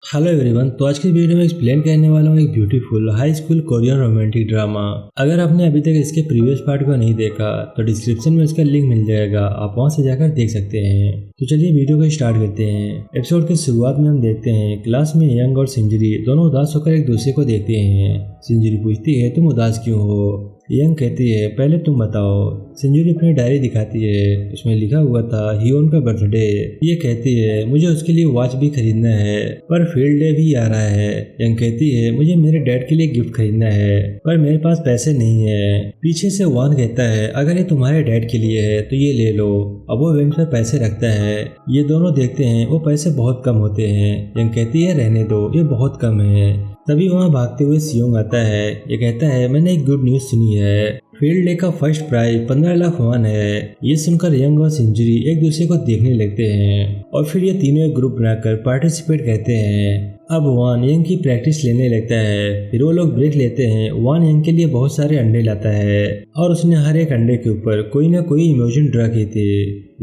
Hello everyone. तो आज की वीडियो में एक्सप्लेन करने वाला हूँ एक beautiful high school Korean romantic drama. अगर आपने अभी तक इसके प्रीवियस पार्ट को नहीं देखा तो डिस्क्रिप्शन में इसका लिंक मिल जाएगा, आप वहां से जाकर देख सकते हैं। तो चलिए वीडियो को स्टार्ट करते हैं। एपिसोड की शुरुआत में हम देखते हैं क्लास में यंग और सिंजरी दोनों उदास होकर एक दूसरे को देखते हैं। सिंजरी पूछती है तुम उदास क्यों हो। यंग कहती है पहले तुम बताओ। सिंजरी अपनी डायरी दिखाती है, उसमें लिखा हुआ था हियोन का बर्थडे। ये कहती है मुझे उसके लिए वॉच भी खरीदना है पर फील्ड डे भी आ रहा है। यंग कहती है मुझे मेरे डैड के लिए गिफ्ट खरीदना है पर मेरे पास पैसे नहीं है। पीछे से वान कहता है अगर ये तुम्हारे डैड के लिए है तो ये ले लो। अब वो बेंच पर पैसे रखता है। ये दोनों देखते हैं वो पैसे बहुत कम होते हैं। यंग कहती है रहने दो, ये बहुत कम है। तभी वहाँ भागते हुए सियोंग आता है। ये कहता है मैंने एक गुड न्यूज़ सुनी है, फील्ड डे का फर्स्ट प्राइज 15 लाख वॉन है। ये सुनकर यंग और सिंजरी एक दूसरे को देखने लगते हैं और फिर ये तीनों एक ग्रुप बनाकर पार्टिसिपेट करते हैं। अब वान यंग की प्रैक्टिस लेने लगता है। फिर वो लोग ब्रेक लेते हैं। वान यंग के लिए बहुत सारे अंडे लाता है और उसने हर एक अंडे के ऊपर कोई ना कोई इमोशन ड्रा की थी।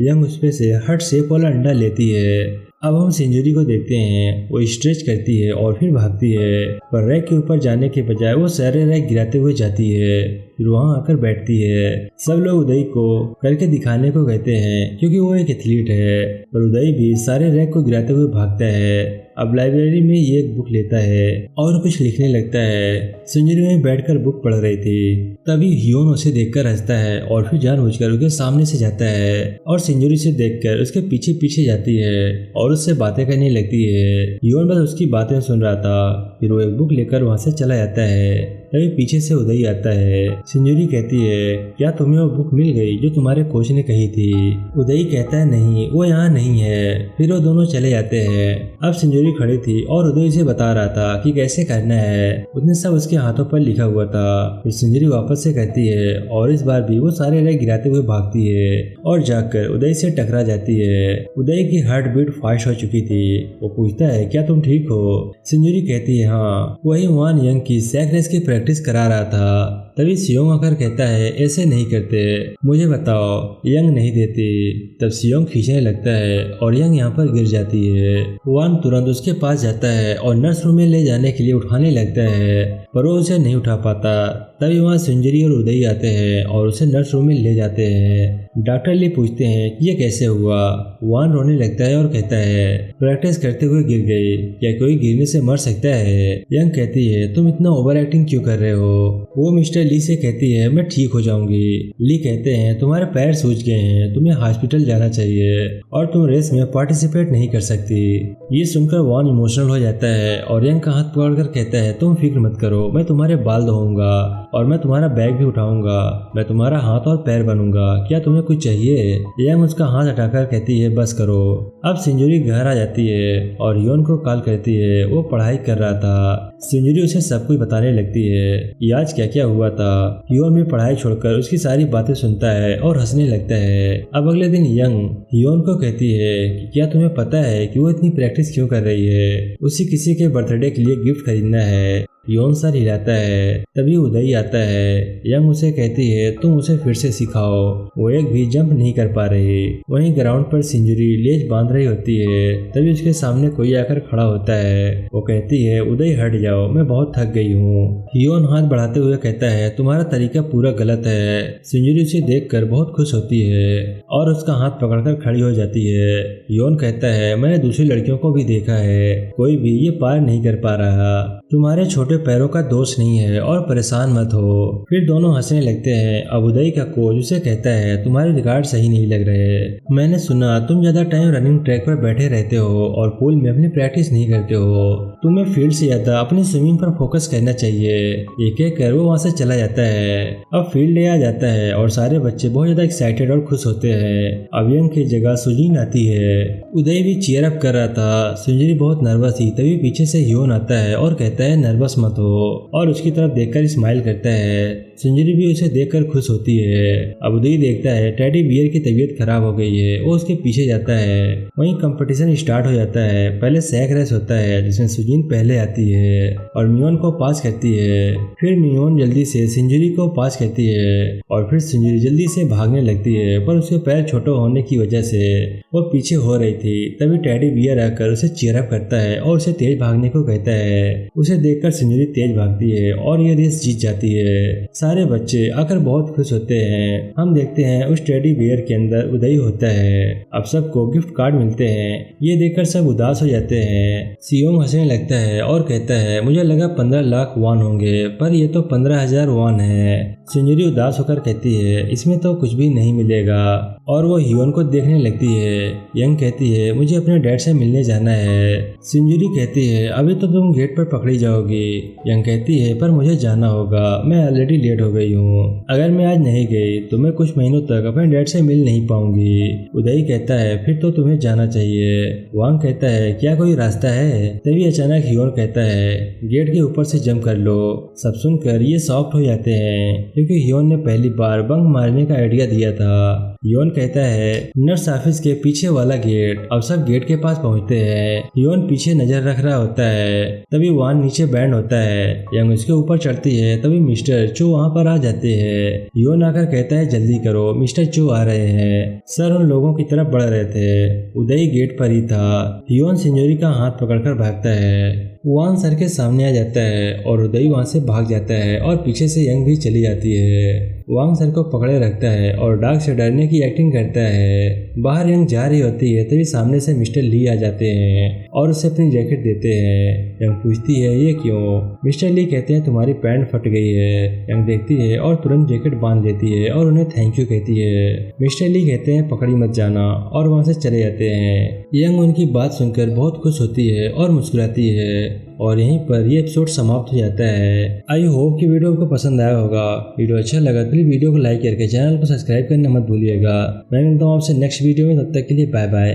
यंग उसपे से हार्ट शेप वाला अंडा लेती है। अब हम सिंजरी को देखते हैं, वो स्ट्रेच करती है और फिर भागती है पर रैक के ऊपर जाने के बजाय वो सारे रैक गिराते हुए जाती है। फिर वहाँ आकर बैठती है। सब लोग उदय को करके दिखाने को कहते हैं क्योंकि वो एक एथलीट है, पर उदय भी सारे रैक को गिराते हुए भागता है। अब लाइब्रेरी में ये एक बुक लेता है और कुछ लिखने लगता है। सिंजरी में बैठकर बुक पढ़ रही थी। तभी हियोन उसे देखकर हंसता है और फिर जानबूझकर उसके सामने से जाता है और सिंजरी से देखकर उसके पीछे पीछे जाती है और उससे बातें करने लगती है। हियोन बस उसकी बातें सुन रहा था। फिर वो एक बुक लेकर वहाँ से चला जाता है। तभी पीछे से उदय आता है। सिंजरी कहती है क्या तुम्हें वो बुक मिल गई जो तुम्हारे कोच ने कही थी। उदय कहता है नहीं, वो यहाँ नहीं है। फिर वो दोनों चले जाते हैं। अब सिंजरी खड़ी थी और उदय उसे बता रहा था कि कैसे करना है। उसने सब उसके हाथों पर लिखा हुआ था। फिर सिंजरी वापस से कहती है और इस बार भी वो सारे रैक गिराते हुए भागती है और जाकर उदय से टकरा जाती है। उदय की हार्ट बीट फास्ट हो चुकी थी। वो पूछता है क्या तुम ठीक हो। सिंजरी कहती है हाँ। वही वान यंग की सैक रेस की प्रैक्टिस करा रहा था। तभी सियोंग आकर कहता है ऐसे नहीं करते, मुझे बताओ। यंग नहीं देती। तब सियोंग खींचने लगता है और यंग यहाँ पर गिर जाती है। वान तुरंत उसके पास जाता है और नर्स रूम में ले जाने के लिए उठाने लगता है पर वो उसे नहीं उठा पाता। तभी वहाँ सिंजरी और उदय आते हैं और उसे नर्स रूम में ले जाते हैं। डॉक्टर ली पूछते हैं कि ये कैसे हुआ। वान रोने लगता है और कहता है प्रैक्टिस करते हुए गिर गई, क्या कोई गिरने से मर सकता है। यंग कहती है तुम इतना ओवर एक्टिंग क्यों कर रहे हो। वो मिस्टर ली से कहती है मैं ठीक हो जाऊंगी। ली कहते हैं तुम्हारे पैर सूज गए हैं, तुम्हें हॉस्पिटल जाना चाहिए और तुम रेस में पार्टिसिपेट नहीं कर सकती। ये सुनकर वान इमोशनल हो जाता है और यंग का हाथ पकड़कर कहता है तुम फिक्र मत करो, मैं तुम्हारे बाल धोऊंगा और मैं तुम्हारा बैग भी उठाऊंगा, मैं तुम्हारा हाथ और पैर बनूंगा, क्या तुम्हें कुछ चाहिए। यंग उसका हाथ हटाकर कहती है बस करो। अब सिंजरी घर आ जाती है और हियोन को कॉल करती है। वो पढ़ाई कर रहा था। सिंजरी उसे सब कुछ बताने लगती है कि आज क्या क्या हुआ था। हियोन भी पढ़ाई छोड़कर उसकी सारी बातें सुनता है और हंसने लगता है। अब अगले दिन यंग हियोन को कहती है कि क्या तुम्हें पता है कि वो इतनी प्रैक्टिस क्यों कर रही है। उसे किसी के बर्थडे के लिए गिफ्ट खरीदना है। हियोन सर हिलाता है। तभी उदय आता है। यंग उसे कहती है तुम उसे फिर से सिखाओ, वो एक भी जंप नहीं कर पा रही। वहीं ग्राउंड पर सिंजरी लेज बांध रही होती है। तभी उसके सामने कोई आकर खड़ा होता है। वो कहती है उदय हट जाओ, मैं बहुत थक गई हूँ। हियोन हाथ बढ़ाते हुए कहता है तुम्हारा तरीका पूरा गलत है। सिंजरी उसे देखकर बहुत खुश होती है और उसका हाथ पकड़कर खड़ी हो जाती है। हियोन कहता है मैंने दूसरी लड़कियों को भी देखा है, कोई भी ये पार नहीं कर पा रहा। तुम्हारे छोटे पैरों का दोष नहीं है और परेशान मत हो। फिर दोनों हंसने लगते हैं। अब उदय का कोच उसे कहता है तुम्हारे रिकॉर्ड सही नहीं लग रहे। मैंने सुना तुम ज्यादा टाइम रनिंग ट्रैक पर बैठे रहते हो और पूल में अपनी प्रैक्टिस नहीं करते हो। तुम्हें फील्ड से ज्यादा अपनी स्विमिंग पर फोकस करना चाहिए। ये कहकर वो वहाँ से चला जाता है। अब फील्ड डे आ जाता है और सारे बच्चे बहुत ज्यादा एक्साइटेड और खुश होते हैं। अब यंग की जगह सुजीन आती है। उदय भी चीयर अप कर रहा था। सिंजरी बहुत नर्वस थी। तभी पीछे से हियोन आता है और कहता है नर्वस मत हो और उसकी तरफ देखकर स्माइल करता है। सिंजरी भी उसे देखकर खुश होती है। अब उदय देखता है टेडी बियर की तबीयत खराब हो गई है। वो उसके पीछे जाता है। वहीं कंपटीशन स्टार्ट हो जाता है। पहले सैक रेस होता है जिसमें सुजीन पहले आती है और मियोन को पास करती है। फिर मियोन जल्दी से सिंजरी को पास करती है और फिर सिंजरी जल्दी से भागने लगती है, पर उसके पैर छोटे होने की वजह से वो पीछे हो रही थी। तभी टेडी बियर आकर उसे चीयर अप करता है और उसे तेज भागने को कहता है। उसे देखकर सिंजरी तेज भागती है और ये रेस जीत जाती है। सारे बच्चे आकर बहुत खुश होते हैं। हम देखते हैं उस टेडी बियर के अंदर उदय होता है। अब सबको गिफ्ट कार्ड मिलते हैं। ये देखकर सब उदास हो जाते हैं। सियोंग हंसने लगता है और कहता है मुझे लगा 15 लाख वॉन होंगे, पर ये तो 15,000 वॉन है। सिंजरी उदास होकर कहती है इसमें तो कुछ भी नहीं मिलेगा और वो हियोन को देखने लगती है। यंग कहती है मुझे अपने डैड से मिलने जाना है। सिंजरी कहती है अभी तो तुम गेट पर पकड़ी जाओगी। यंग कहती है पर मुझे जाना होगा, मैं ऑलरेडी लेट हो गई हूँ। अगर मैं आज नहीं गई तो मैं कुछ महीनों तक अपने डैड से मिल नहीं पाऊंगी। उदय कहता है फिर तो तुम्हें जाना चाहिए। वांग कहता है क्या कोई रास्ता है? तभी अचानक हियोन कहता है गेट के ऊपर से जंप कर लो। सब सुनकर ये शॉक्ड हो जाते हैं क्योंकि हियोन ने पहली बार बंक मारने का आइडिया दिया था। हियोन कहता है नर्स ऑफिस के पीछे वाला गेट। अब सब गेट के पास पहुंचते हैं। हियोन पीछे नजर रख रहा होता है। तभी वान नीचे बैंड होता है। यंग उसके ऊपर चढ़ती है। तभी मिस्टर चो वहां पर आ जाते हैं। हियोन आकर कहता है जल्दी करो, मिस्टर चो आ रहे हैं। सर उन लोगों की तरफ बढ़ रहे थे। उदय गेट पर ही था। हियोन सिंजोरी का हाथ पकड़कर भागता है। वान सर के सामने आ जाता है और उदय वहां से भाग जाता है और पीछे से यंग भी चली जाती है। वांग सर को पकड़े रखता है और डार्क से डरने की एक्टिंग करता है। बाहर यंग जा रही होती है तभी सामने से मिस्टर ली आ जाते हैं और उसे अपनी जैकेट देते हैं। यंग पूछती है ये क्यों? मिस्टर ली कहते हैं तुम्हारी पैंट फट गई है। यंग देखती है और तुरंत जैकेट बांध लेती है और उन्हें थैंक यू कहती है। मिस्टर ली कहते हैं पकड़ी मत जाना और वहां से चले जाते हैं। यंग उनकी बात सुनकर बहुत खुश होती है और मुस्कुराती है और यहीं पर ये एपिसोड समाप्त हो जाता है। आई होप कि वीडियो आपको पसंद आया होगा। वीडियो अच्छा लगा तो प्लीज वीडियो को लाइक करके चैनल को सब्सक्राइब करना मत भूलिएगा। मैं मिलता हूँ आपसे नेक्स्ट वीडियो में, तब तक के लिए बाय बाय।